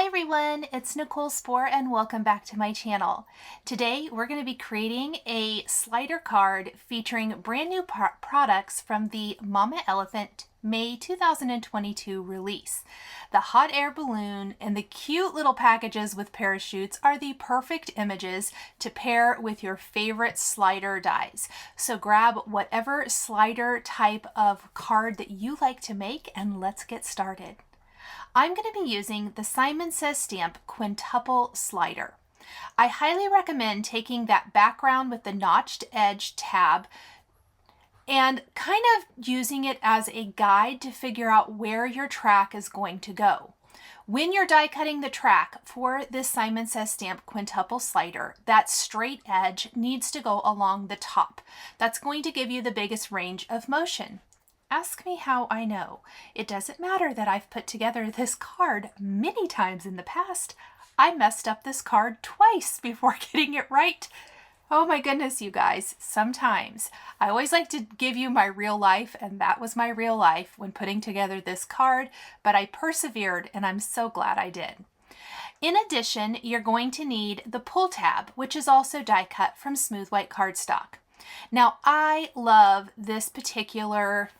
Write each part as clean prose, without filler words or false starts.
Hi everyone, it's Nichol Spohr and welcome back to my channel. Today we're going to be creating a slider card featuring brand new products from the Mama Elephant May 2022 release. The hot air balloon and the cute little packages with parachutes are the perfect images to pair with your favorite slider dies. So grab whatever slider type of card that you like to make and let's get started. I'm going to be using the Simon Says Stamp Quintuple Slider. I highly recommend taking that background with the notched edge tab and kind of using it as a guide to figure out where your track is going to go. When you're die cutting the track for this Simon Says Stamp Quintuple Slider, that straight edge needs to go along the top. That's going to give you the biggest range of motion. Ask me how I know. It doesn't matter that I've put together this card many times in the past. I messed up this card twice before getting it right. Oh my goodness, you guys, sometimes. I always like to give you my real life, and that was my real life when putting together this card, but I persevered and I'm so glad I did. In addition, you're going to need the pull tab, which is also die cut from smooth white cardstock. Now, I love this particular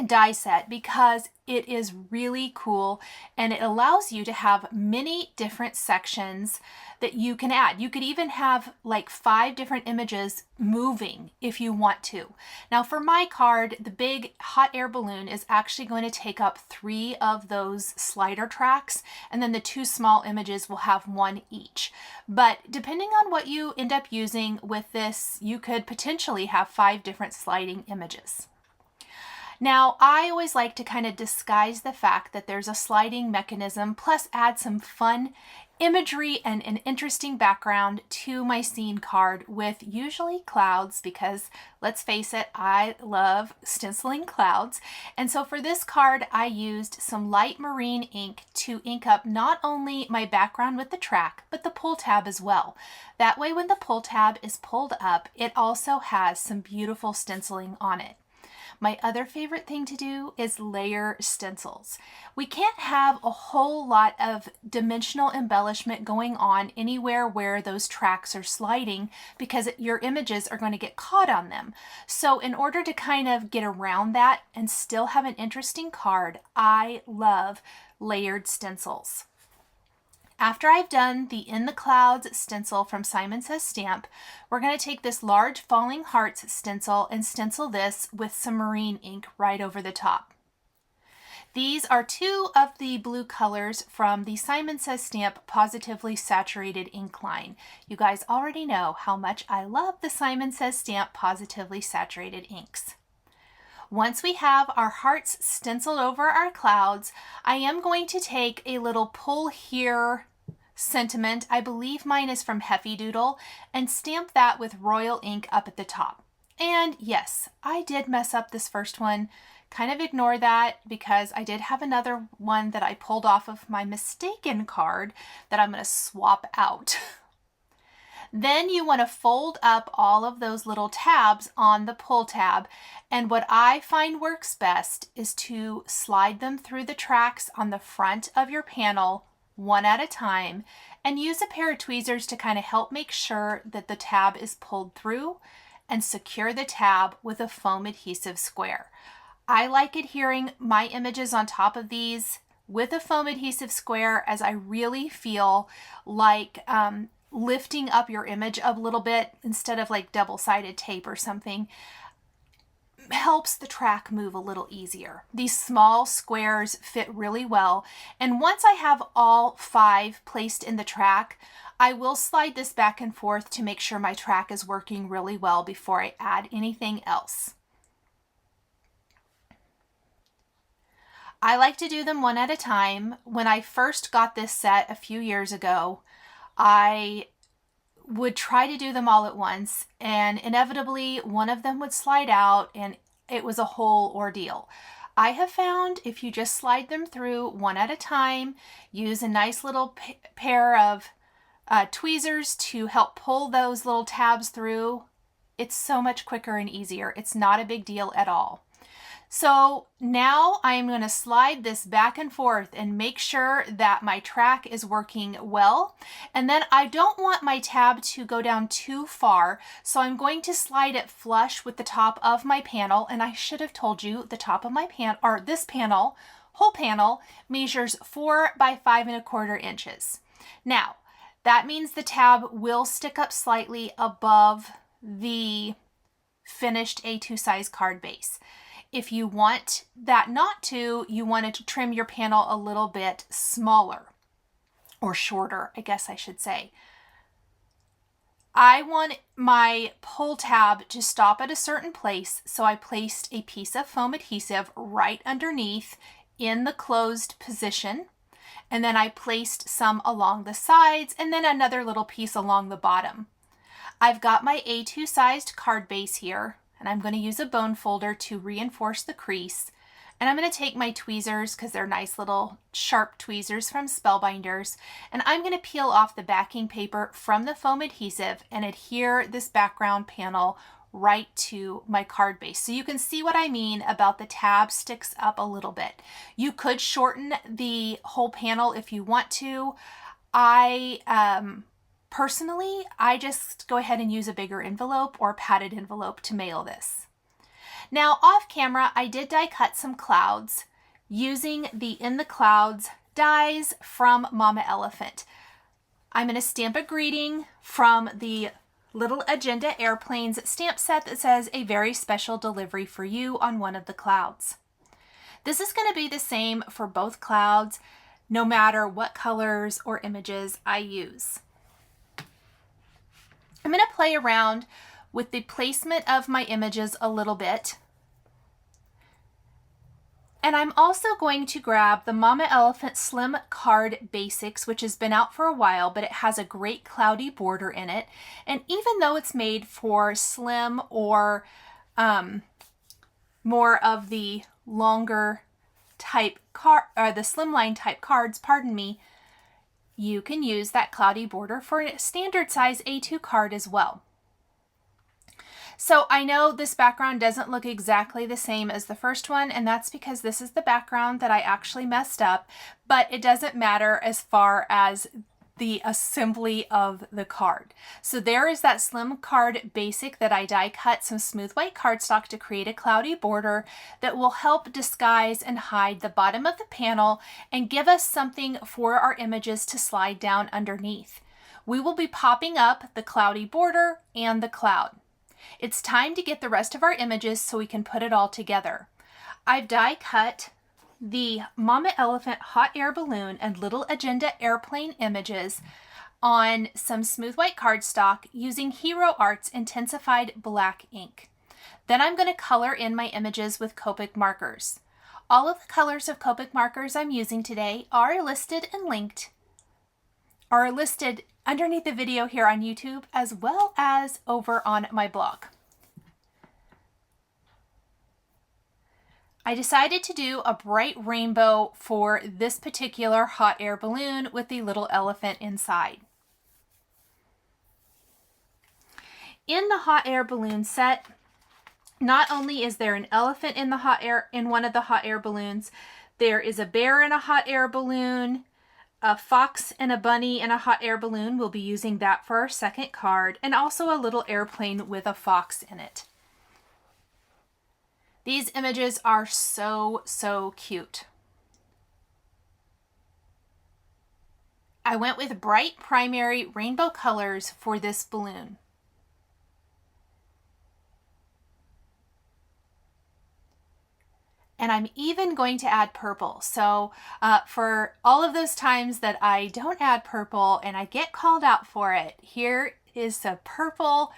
die set because it is really cool and it allows you to have many different sections that you can add. You could even have like 5 different images moving if you want to. Now for my card, the big hot air balloon is actually going to take up 3 of those slider tracks, and then the 2 small images will have 1 each. But depending on what you end up using with this, you could potentially have 5 different sliding images. Now, I always like to kind of disguise the fact that there's a sliding mechanism, plus add some fun imagery and an interesting background to my scene card with usually clouds, because let's face it, I love stenciling clouds. And so for this card, I used some light marine ink to ink up not only my background with the track, but the pull tab as well. That way, when the pull tab is pulled up, it also has some beautiful stenciling on it. My other favorite thing to do is layer stencils. We can't have a whole lot of dimensional embellishment going on anywhere where those tracks are sliding because your images are going to get caught on them. So in order to kind of get around that and still have an interesting card, I love layered stencils. After I've done the In the Clouds stencil from Simon Says Stamp, we're going to take this large Falling Hearts stencil and stencil this with some marine ink right over the top. These are 2 of the blue colors from the Simon Says Stamp Pawsitively Saturated ink line. You guys already know how much I love the Simon Says Stamp Pawsitively Saturated inks. Once we have our hearts stenciled over our clouds, I am going to take a little pull here sentiment, I believe mine is from Heffy Doodle, and stamp that with royal ink up at the top. And yes, I did mess up this first one. Kind of ignore that because I did have another one that I pulled off of my mistaken card that I'm going to swap out. Then you want to fold up all of those little tabs on the pull tab, and what I find works best is to slide them through the tracks on the front of your panel one at a time and use a pair of tweezers to kind of help make sure that the tab is pulled through, and secure the tab with a foam adhesive square. I like adhering my images on top of these with a foam adhesive square as I really feel like lifting up your image a little bit instead of like double-sided tape or something helps the track move a little easier. These small squares fit really well, and once I have all 5 placed in the track, I will slide this back and forth to make sure my track is working really well before I add anything else. I like to do them one at a time. When I first got this set a few years ago, I would try to do them all at once, and inevitably one of them would slide out and it was a whole ordeal. I have found if you just slide them through one at a time, use a nice little pair of tweezers to help pull those little tabs through, it's so much quicker and easier. It's not a big deal at all. So now I'm going to slide this back and forth and make sure that my track is working well. And then I don't want my tab to go down too far, so I'm going to slide it flush with the top of my panel. And I should have told you the top of my panel, or this panel, whole panel, measures 4 by 5¼ inches. Now, that means the tab will stick up slightly above the finished A2 size card base. If you want that not to, you want to trim your panel a little bit smaller, or shorter, I guess I should say. I want my pull tab to stop at a certain place, so I placed a piece of foam adhesive right underneath in the closed position, and then I placed some along the sides and then another little piece along the bottom. I've got my A2 sized card base here, and I'm going to use a bone folder to reinforce the crease. And I'm going to take my tweezers, because they're nice little sharp tweezers from Spellbinders, and I'm going to peel off the backing paper from the foam adhesive and adhere this background panel right to my card base. So you can see what I mean about the tab sticks up a little bit. You could shorten the whole panel if you want to. Personally, I just go ahead and use a bigger envelope or padded envelope to mail this. Now, off camera, I did die cut some clouds using the In the Clouds dies from Mama Elephant. I'm going to stamp a greeting from the Little Agenda Airplanes stamp set that says "A very special delivery for you" on one of the clouds. This is going to be the same for both clouds, no matter what colors or images I use. I'm going to play around with the placement of my images a little bit. And I'm also going to grab the Mama Elephant Slim Card Basics, which has been out for a while, but it has a great cloudy border in it. And even though it's made for slim or more of the longer type card, or the slimline type cards, pardon me, you can use that cloudy border for a standard size A2 card as well. So I know this background doesn't look exactly the same as the first one, and that's because this is the background that I actually messed up, but it doesn't matter as far as the assembly of the card. So there is that Slim Card Basic that I die cut some smooth white cardstock to create a cloudy border that will help disguise and hide the bottom of the panel and give us something for our images to slide down underneath. We will be popping up the cloudy border and the cloud. It's time to get the rest of our images so we can put it all together. I've die cut the Mama Elephant Hot Air Balloon and Little Agenda Airplane images on some smooth white cardstock using Hero Art's intensified black ink. Then I'm going to color in my images with Copic markers. All of the colors of Copic markers I'm using today are listed underneath the video here on YouTube, as well as over on my blog. I decided to do a bright rainbow for this particular hot air balloon with the little elephant inside. In the hot air balloon set, not only is there an elephant in one of the hot air balloons, there is a bear in a hot air balloon, a fox and a bunny in a hot air balloon. We'll be using that for our second card, and also a little airplane with a fox in it. These images are so, so cute. I went with bright primary rainbow colors for this balloon. And I'm even going to add purple. So for all of those times that I don't add purple and I get called out for it, here is a purple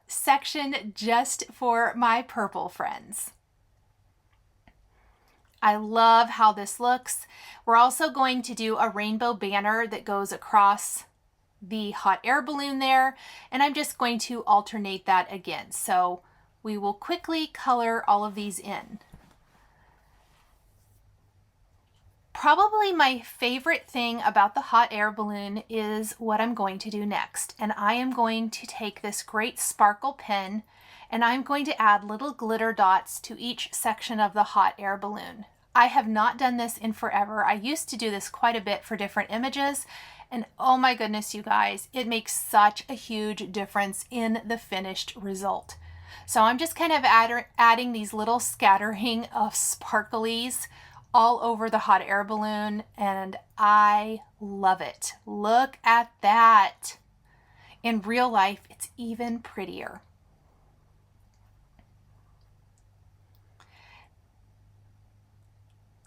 section just for my purple friends. I love how this looks. We're also going to do a rainbow banner that goes across the hot air balloon there, and I'm just going to alternate that again. So we will quickly color all of these in. Probably my favorite thing about the hot air balloon is what I'm going to do next. And I am going to take this great sparkle pen And I'm going to add little glitter dots to each section of the hot air balloon. I have not done this in forever. I used to do this quite a bit for different images, and oh my goodness, you guys, it makes such a huge difference in the finished result. So I'm just kind of adding these little scattering of sparklies all over the hot air balloon, and I love it. Look at that. In real life, it's even prettier.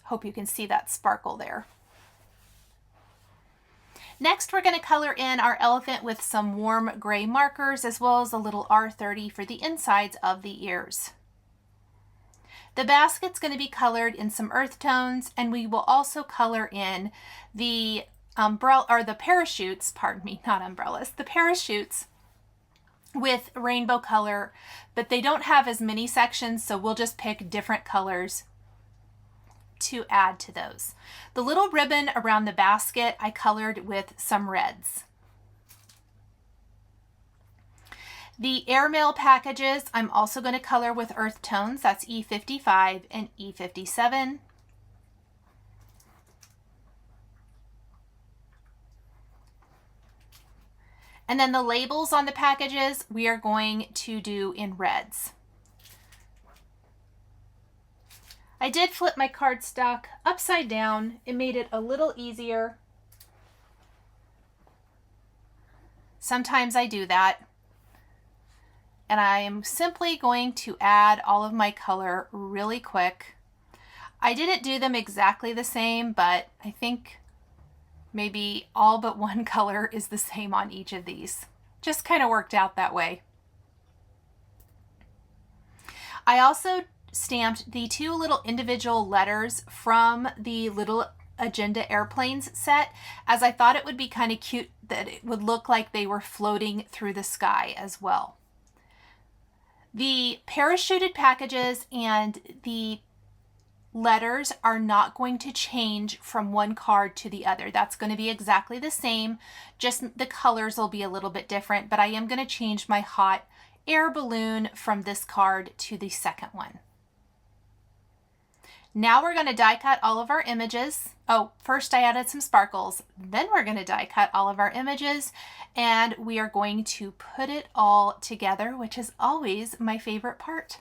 Hope you can see that sparkle there. Next, we're going to color in our elephant with some warm gray markers, as well as a little R30 for the insides of the ears. The basket's going to be colored in some earth tones, and we will also color in the umbrella, or the parachutes, pardon me, not umbrellas, the parachutes with rainbow color, but they don't have as many sections, so we'll just pick different colors to add to those. The little ribbon around the basket I colored with some reds. The airmail packages I'm also going to color with earth tones. That's E55 and E57. And then the labels on the packages we are going to do in reds. I did flip my cardstock upside down. It made it a little easier. Sometimes I do that. And I am simply going to add all of my color really quick. I didn't do them exactly the same, but I think maybe all but one color is the same on each of these. Just kind of worked out that way. I also stamped the two little individual letters from the little agenda airplanes set, as I thought it would be kind of cute that it would look like they were floating through the sky as well. The parachuted packages and the letters are not going to change from one card to the other. That's going to be exactly the same, just the colors will be a little bit different, but I am going to change my hot air balloon from this card to the second one. Now we're going to die cut all of our images. Oh, first I added some sparkles, then we're going to die cut all of our images, and we are going to put it all together, which is always my favorite part.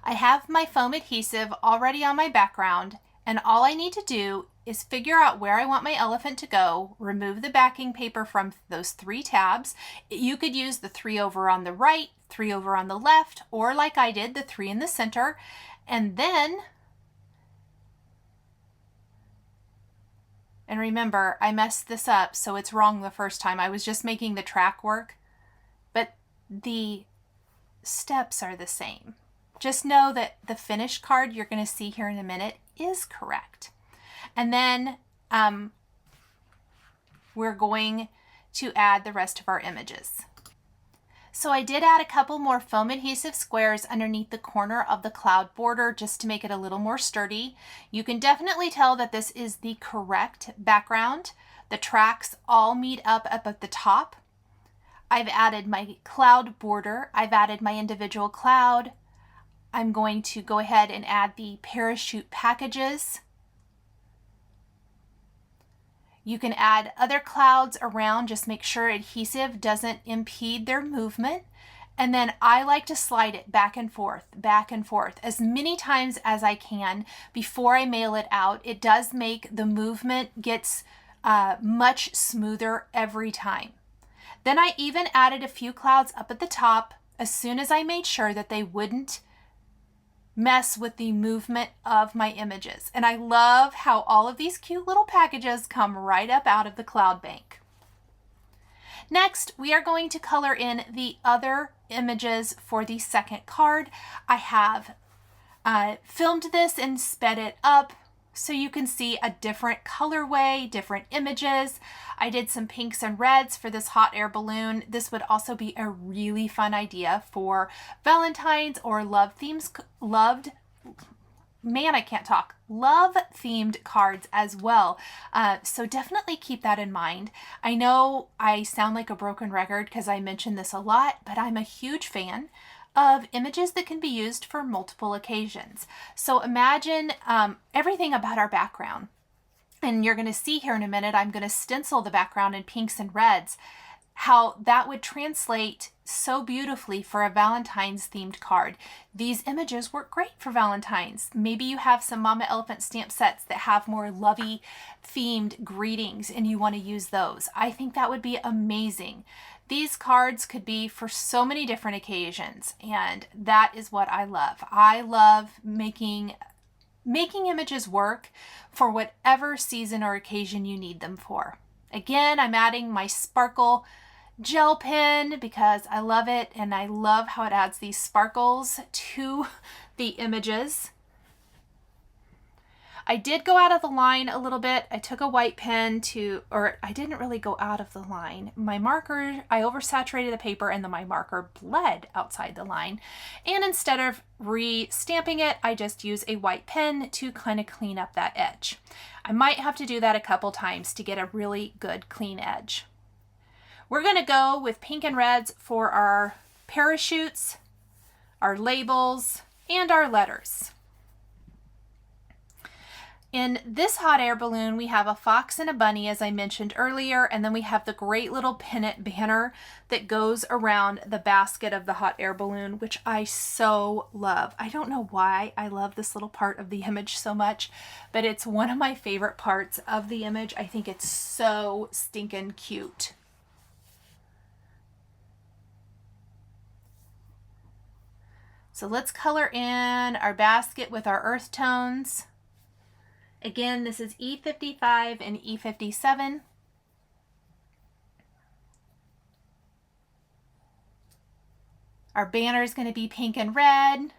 I have my foam adhesive already on my background, and all I need to do is figure out where I want my elephant to go, remove the backing paper from those 3 tabs. You could use the 3 over on the right, 3 over on the left, or like I did, the 3 in the center. And then, and remember, I messed this up, so it's wrong the first time. I was just making the track work, but the steps are the same. Just know that the finished card you're going to see here in a minute is correct. And then we're going to add the rest of our images. So I did add a couple more foam adhesive squares underneath the corner of the cloud border just to make it a little more sturdy. You can definitely tell that this is the correct background. The tracks all meet up at the top. I've added my cloud border. I've added my individual cloud. I'm going to go ahead and add the parachute packages. You can add other clouds around, just make sure adhesive doesn't impede their movement. And then I like to slide it back and forth as many times as I can before I mail it out. It does make the movement gets much smoother every time. Then I even added a few clouds up at the top as soon as I made sure that they wouldn't mess with the movement of my images. And I love how all of these cute little packages come right up out of the cloud bank. Next, we are going to color in the other images for the second card. I have filmed this and sped it up so you can see a different colorway, different images. I did some pinks and reds for this hot air balloon. This would also be a really fun idea for Valentine's or love themes, man, I can't talk. Love themed cards as well. So definitely keep that in mind. I know I sound like a broken record because I mention this a lot, but I'm a huge fan of images that can be used for multiple occasions. So imagine everything about our background. And you're going to see here in a minute, I'm going to stencil the background in pinks and reds, how that would translate so beautifully for a Valentine's themed card. These images work great for Valentine's. Maybe you have some Mama Elephant stamp sets that have more lovey themed greetings and you want to use those. I think that would be amazing. These cards could be for so many different occasions, and that is what I love. I love making images work for whatever season or occasion you need them for. Again, I'm adding my sparkle gel pen because I love it, and I love how it adds these sparkles to the images. I did go out of the line a little bit. I took a white pen or I didn't really go out of the line. My marker, I oversaturated the paper and then my marker bled outside the line. And instead of re-stamping it, I just use a white pen to kind of clean up that edge. I might have to do that a couple times to get a really good clean edge. We're going to go with pink and reds for our parachutes, our labels, and our letters. In this hot air balloon, we have a fox and a bunny, as I mentioned earlier, and then we have the great little pennant banner that goes around the basket of the hot air balloon, which I so love. I don't know why I love this little part of the image so much, but it's one of my favorite parts of the image. I think it's so stinking cute. So let's color in our basket with our earth tones. Again, this is E55 and E57. Our banner is going to be pink and red.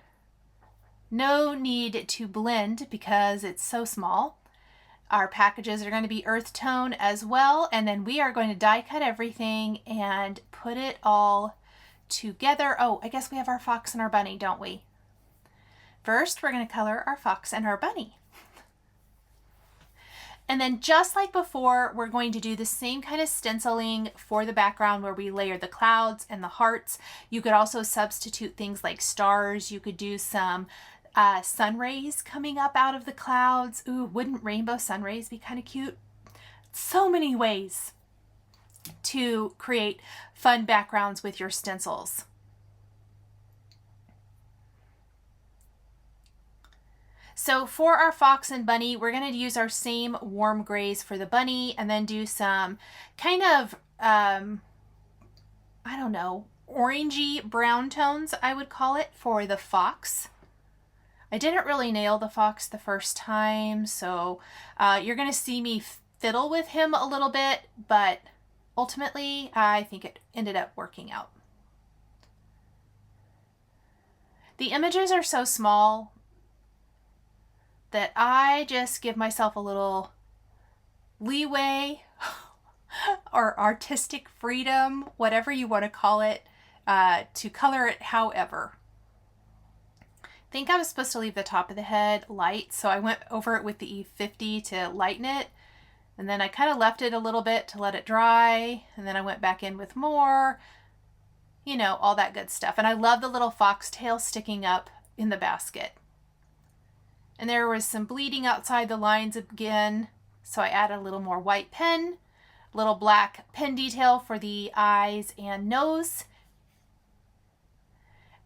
No need to blend because it's so small. Our packages are going to be earth tone as well. And then we are going to die cut everything and put it all together. Oh, I guess we have our fox and our bunny, don't we? First, we're going to color our fox and our bunny. And then just like before, we're going to do the same kind of stenciling for the background where we layer the clouds and the hearts. You could also substitute things like stars. You could do some sun rays coming up out of the clouds. Ooh, wouldn't rainbow sun rays be kind of cute? So many ways to create fun backgrounds with your stencils. So for our fox and bunny, we're going to use our same warm grays for the bunny and then do some kind of, I don't know, orangey brown tones, I would call it, for the fox. I didn't really nail the fox the first time, so you're going to see me fiddle with him a little bit, but ultimately I think it ended up working out. The images are so small that I just give myself a little leeway or artistic freedom, whatever you want to call it, to color it however. I think I was supposed to leave the top of the head light, so I went over it with the E50 to lighten it, and then I kind of left it a little bit to let it dry, and then I went back in with more, you know, all that good stuff. And I love the little foxtail sticking up in the basket. And there was some bleeding outside the lines again, so I added a little more white pen, little black pen detail for the eyes and nose.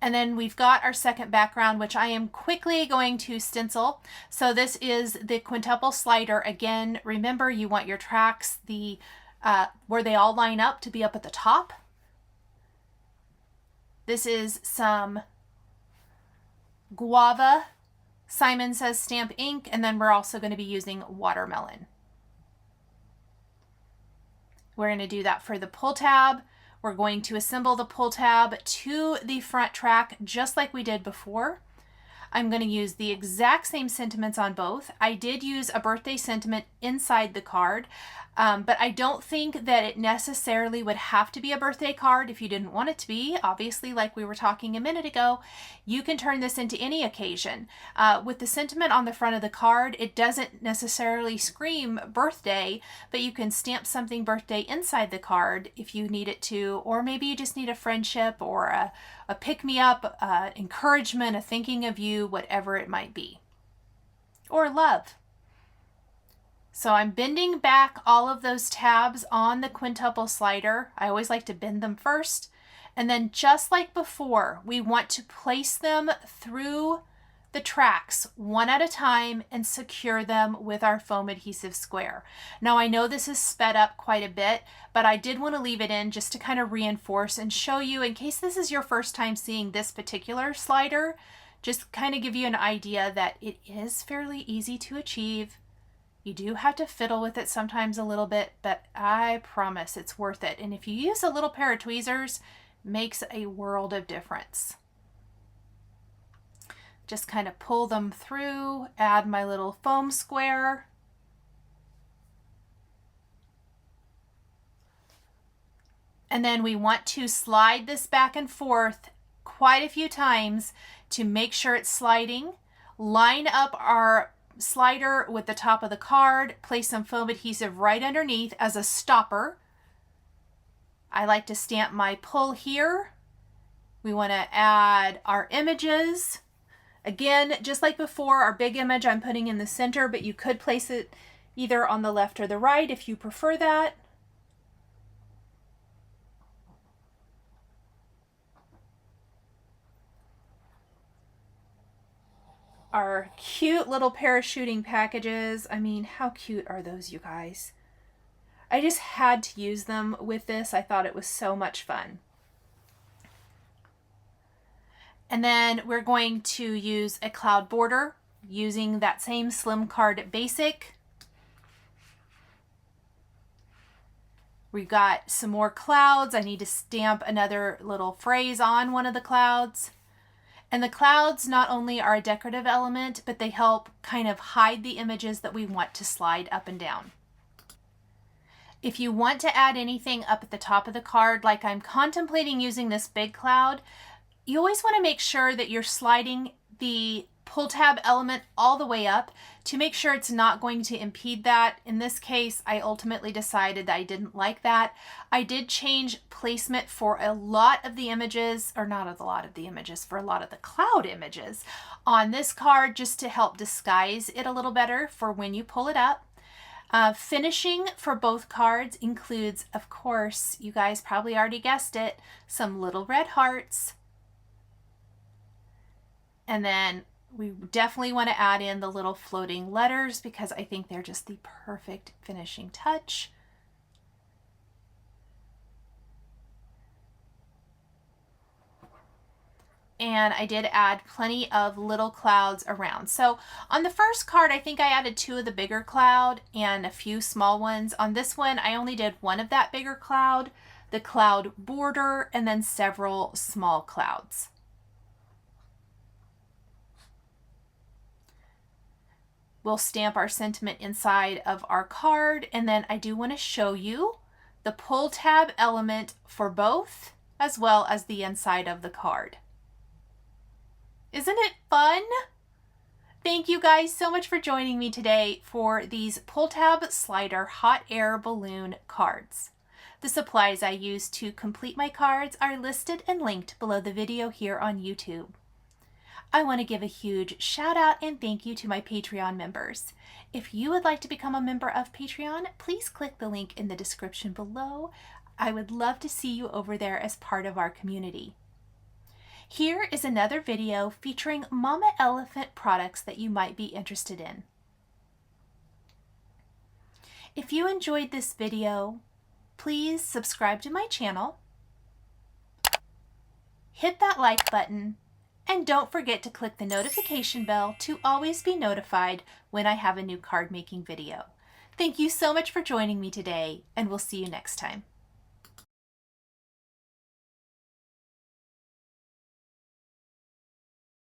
And then we've got our second background, which I am quickly going to stencil. So this is the quintuple slider. Again, remember you want your tracks where they all line up to be up at the top. This is some GUAVA Simon Says Stamp ink, and then we're also going to be using watermelon. We're going to do that for the pull tab. We're going to assemble the pull tab to the front track just like we did before. I'm going to use the exact same sentiments on both. I did use a birthday sentiment inside the card. But I don't think that it necessarily would have to be a birthday card if you didn't want it to be. Obviously, like we were talking a minute ago, you can turn this into any occasion. With the sentiment on the front of the card, it doesn't necessarily scream birthday, but you can stamp something birthday inside the card if you need it to, or maybe you just need a friendship or a pick-me-up, encouragement, a thinking of you, whatever it might be. Or love. So I'm bending back all of those tabs on the quintuple slider. I always like to bend them first. And then just like before, we want to place them through the tracks one at a time and secure them with our foam adhesive square. Now I know this is sped up quite a bit, but I did want to leave it in just to kind of reinforce and show you, in case this is your first time seeing this particular slider, just kind of give you an idea that it is fairly easy to achieve. You do have to fiddle with it sometimes a little bit, but I promise it's worth it. And if you use a little pair of tweezers, it makes a world of difference. Just kind of pull them through, add my little foam square. And then we want to slide this back and forth quite a few times to make sure it's sliding. Line up our slider with the top of the card, place some foam adhesive right underneath as a stopper. I like to stamp my pull here. We want to add our images. Again, just like before, our big image I'm putting in the center, but you could place it either on the left or the right if you prefer that. Our cute little parachuting packages. I mean, how cute are those, you guys? I just had to use them with this. I thought it was so much fun. And then we're going to use a cloud border using that same Slim Card Basic. We've got some more clouds. I need to stamp another little phrase on one of the clouds. And the clouds not only are a decorative element, but they help kind of hide the images that we want to slide up and down. If you want to add anything up at the top of the card, like I'm contemplating using this big cloud, you always want to make sure that you're sliding the pull tab element all the way up to make sure it's not going to impede that. In this case, I ultimately decided that I didn't like that. I did change placement for a lot of the images, or not a lot of the images, for a lot of the cloud images on this card just to help disguise it a little better for when you pull it up. Finishing for both cards includes, of course, you guys probably already guessed it, some little red hearts. And then we definitely want to add in the little floating letters because I think they're just the perfect finishing touch. And I did add plenty of little clouds around. So on the first card, I think I added 2 of the bigger cloud and a few small ones. On this one, I only did 1 of that bigger cloud, the cloud border, and then several small clouds. We'll stamp our sentiment inside of our card, and then I do want to show you the pull tab element for both, as well as the inside of the card. Isn't it fun? Thank you guys so much for joining me today for these pull tab slider hot air balloon cards. The supplies I use to complete my cards are listed and linked below the video here on YouTube. I want to give a huge shout out and thank you to my Patreon members. If you would like to become a member of Patreon, please click the link in the description below. I would love to see you over there as part of our community. Here is another video featuring Mama Elephant products that you might be interested in. If you enjoyed this video, please subscribe to my channel, hit that like button, and don't forget to click the notification bell to always be notified when I have a new card making video. Thank you so much for joining me today, and we'll see you next time.